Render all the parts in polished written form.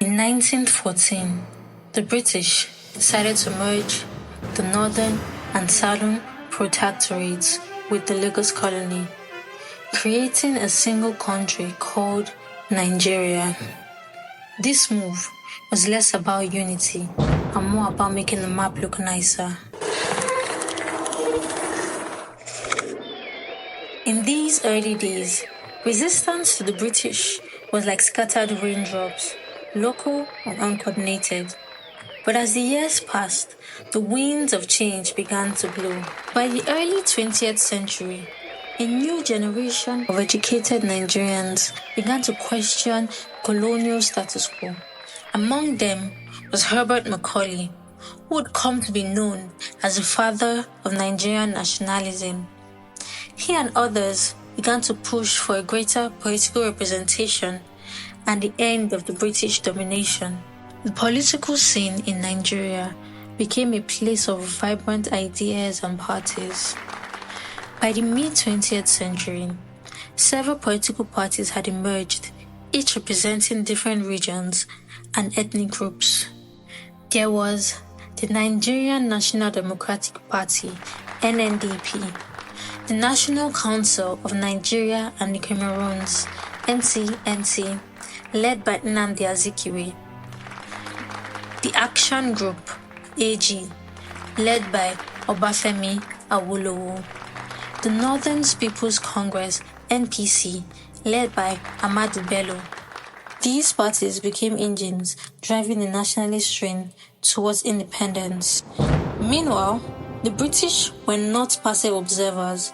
In 1914, the British decided to merge the northern and southern protectorates with the Lagos colony, creating a single country called Nigeria. This move was less about unity and more about making the map look nicer. In these early days, resistance to the British was like scattered raindrops, local and uncoordinated. But as the years passed, the winds of change began to blow. By the early 20th century, a new generation of educated Nigerians began to question colonial status quo. Among them was Herbert Macaulay, who would come to be known as the father of Nigerian nationalism. He and others began to push for a greater political representation and the end of the British domination. The political scene in Nigeria became a place of vibrant ideas and parties. By the mid-20th century, several political parties had emerged, each representing different regions and ethnic groups. There was the Nigerian National Democratic Party, NNDP, the National Council of Nigeria and the Cameroons, NCNC, led by Nnamdi Azikiwe, the Action Group, AG, led by Obafemi Awolowo, the Northern People's Congress, NPC, led by Ahmadu Bello. These parties became engines driving the nationalist train towards independence. Meanwhile, the British were not passive observers.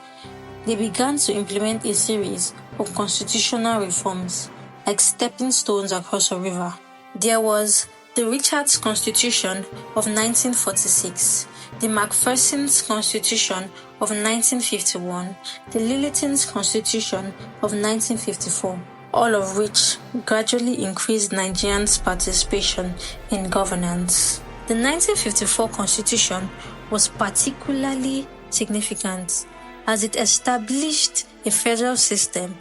They began to implement a series of constitutional reforms, like stepping stones across a river. There was the Richards Constitution of 1946, the Macpherson's Constitution of 1951, the Lilliton's Constitution of 1954, all of which gradually increased Nigerians' participation in governance. The 1954 Constitution was particularly significant as it established a federal system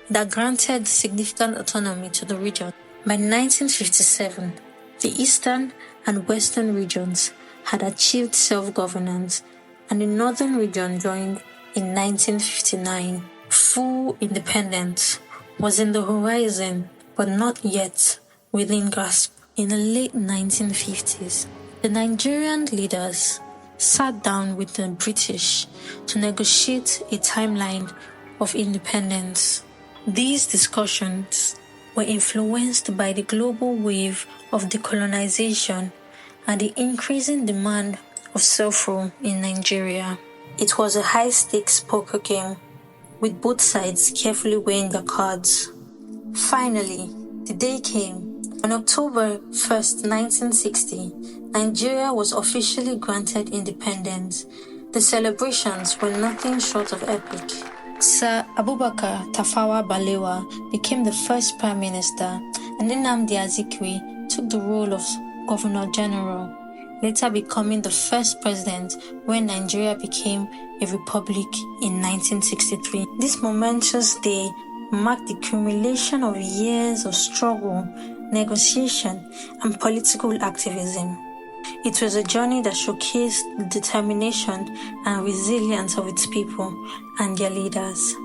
that granted significant autonomy to the region. By 1957, the eastern and western regions had achieved self-governance, and the northern region joined in 1959. Full independence was in the horizon, but not yet within grasp. In the late 1950s, the Nigerian leaders sat down with the British to negotiate a timeline of independence. These discussions were influenced by the global wave of decolonization and the increasing demand of self-rule in Nigeria. It was a high-stakes poker game, with both sides carefully weighing their cards. Finally, the day came. On October 1st, 1960, Nigeria was officially granted independence. The celebrations were nothing short of epic. Sir Abubakar Tafawa Balewa became the first Prime Minister, and Nnamdi Azikiwe took the role of Governor General, later becoming the first president when Nigeria became a republic in 1963. This momentous day marked the accumulation of years of struggle, negotiation, and political activism. It was a journey that showcased the determination and resilience of its people and their leaders.